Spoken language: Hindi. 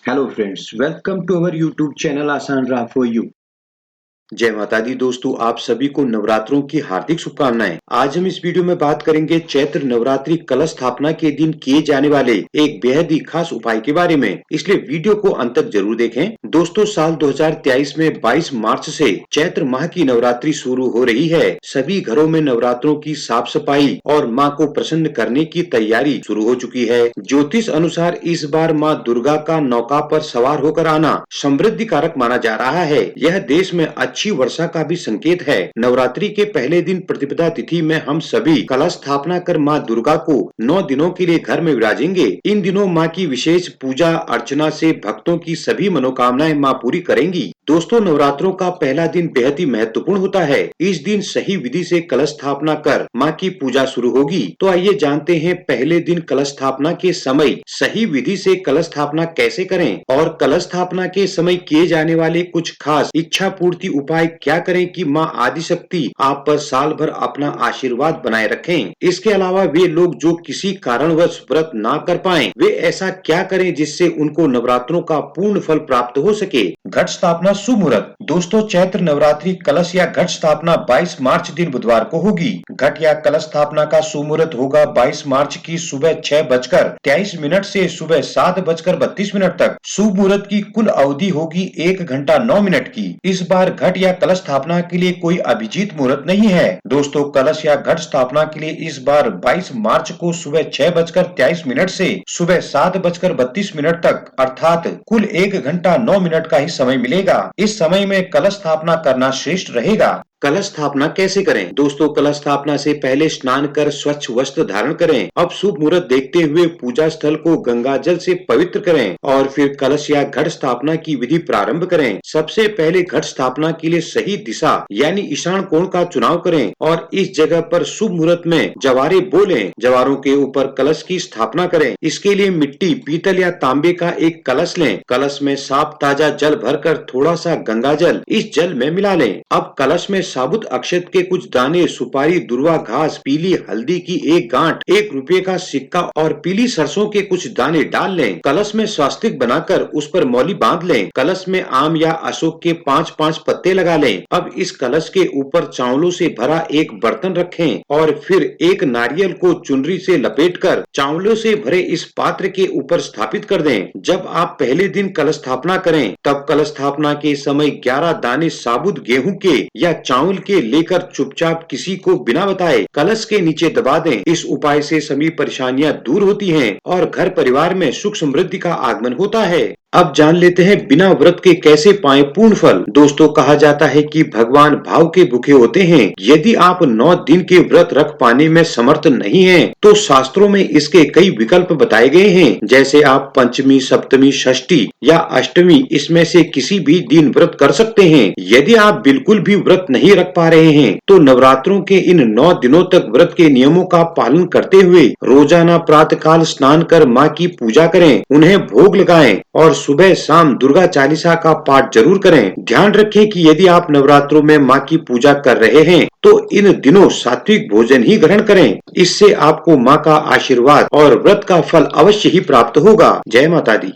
Hello friends, welcome to our YouTube channel Aasan Raah for you. जय माता दी दोस्तों, आप सभी को नवरात्रों की हार्दिक शुभकामनाएं। आज हम इस वीडियो में बात करेंगे चैत्र नवरात्रि कलश स्थापना के दिन किए जाने वाले एक बेहद ही खास उपाय के बारे में, इसलिए वीडियो को अंत तक जरूर देखें। दोस्तों, साल 2023 में 22 मार्च से चैत्र माह की नवरात्रि शुरू हो रही है। सभी घरों में नवरात्रों की साफ सफाई और माँ को प्रसन्न करने की तैयारी शुरू हो चुकी है। ज्योतिष अनुसार इस बार माँ दुर्गा का नौका पर सवार होकर आना समृद्धि कारक माना जा रहा है। यह देश में अच्छी वर्षा का भी संकेत है। नवरात्रि के पहले दिन प्रतिपदा तिथि में हम सभी कलश स्थापना कर माँ दुर्गा को 9 दिनों के लिए घर में विराजेंगे। इन दिनों माँ की विशेष पूजा अर्चना से भक्तों की सभी मनोकामनाएं माँ पूरी करेंगी। दोस्तों, नवरात्रों का पहला दिन बेहद ही महत्वपूर्ण होता है। इस दिन सही विधि से कलश स्थापना कर माँ की पूजा शुरू होगी। तो आइए जानते हैं पहले दिन कलश स्थापना के समय सही विधि से कलश स्थापना कैसे करें और कलश स्थापना के समय किए जाने वाले कुछ खास इच्छा पूर्ति उपाय क्या करें कि माँ आदिशक्ति आप पर साल भर अपना आशीर्वाद बनाए रखें। इसके अलावा वे लोग जो किसी कारणवश व्रत ना कर पाएं, वे ऐसा क्या करें जिससे उनको नवरात्रों का पूर्ण फल प्राप्त हो सके। घट स्थापना शुभ मुहूर्त। दोस्तों, चैत्र नवरात्रि कलश या घट स्थापना 22 मार्च दिन बुधवार को होगी। घट या कलश स्थापना का शुभ मुहूर्त होगा 22 मार्च की सुबह 6:23 से सुबह 7:32 तक। शुभ मुहूर्त की कुल अवधि होगी 1 घंटा 9 मिनट की। इस बार घट या कलश स्थापना के लिए कोई अभिजीत मुहूर्त नहीं है। दोस्तों, कलश या घट स्थापना के लिए इस बार 22 मार्च को सुबह 6:23 से सुबह 7:32 तक अर्थात कुल 1 घंटा 9 मिनट का ही समय मिलेगा। इस समय में कलश स्थापना करना श्रेष्ठ रहेगा। कलश स्थापना कैसे करें? दोस्तों, कलश स्थापना से पहले स्नान कर स्वच्छ वस्त्र धारण करें। अब शुभ मुहूर्त देखते हुए पूजा स्थल को गंगा जल से पवित्र करें और फिर कलश या घट स्थापना की विधि प्रारंभ करें। सबसे पहले घट स्थापना के लिए सही दिशा यानी ईशान कोण का चुनाव करें और इस जगह पर शुभ मुहूर्त में जवारे बोलें। जवारों के ऊपर कलश की स्थापना करें। इसके लिए मिट्टी, पीतल या तांबे का एक कलश लें। कलश में साफ ताजा जल भरकर थोड़ा सा गंगा जल इस जल में मिला लें। अब कलश में साबुत अक्षत के कुछ दाने, सुपारी, दुर्वा घास, पीली हल्दी की एक गांठ, 1 रुपये का सिक्का और पीली सरसों के कुछ दाने डाल लें। कलश में स्वास्तिक बनाकर उस पर मौली बांध लें। कलश में आम या अशोक के 5-5 पत्ते लगा लें। अब इस कलश के ऊपर चावलों से भरा एक बर्तन रखें और फिर एक नारियल को चुनरी से लपेटकर चावलों से भरे इस पात्र के ऊपर स्थापित कर दें। जब आप पहले दिन कलश स्थापना करें, तब कलश स्थापना के समय 11 दाने साबुत गेहूं के या चावल के लेकर चुपचाप किसी को बिना बताए कलश के नीचे दबा दें। इस उपाय से सभी परेशानियां दूर होती हैं और घर परिवार में सुख समृद्धि का आगमन होता है। अब जान लेते हैं बिना व्रत के कैसे पाएं पूर्ण फल। दोस्तों, कहा जाता है कि भगवान भाव के भूखे होते हैं। यदि आप 9 दिन के व्रत रख पाने में समर्थ नहीं हैं, तो शास्त्रों में इसके कई विकल्प बताए गए हैं। जैसे आप पंचमी, सप्तमी, षष्ठी या अष्टमी इसमें से किसी भी दिन व्रत कर सकते हैं। यदि आप बिल्कुल भी व्रत नहीं रख पा रहे हैं, तो नवरात्रों के इन 9 दिनों तक व्रत के नियमों का पालन करते हुए रोजाना प्रातः काल स्नान कर माँ की पूजा करें, उन्हें भोग लगाएं और सुबह शाम दुर्गा चालीसा का पाठ जरूर करें। ध्यान रखें कि यदि आप नवरात्रों में माँ की पूजा कर रहे हैं, तो इन दिनों सात्विक भोजन ही ग्रहण करें। इससे आपको माँ का आशीर्वाद और व्रत का फल अवश्य ही प्राप्त होगा। जय माता दी।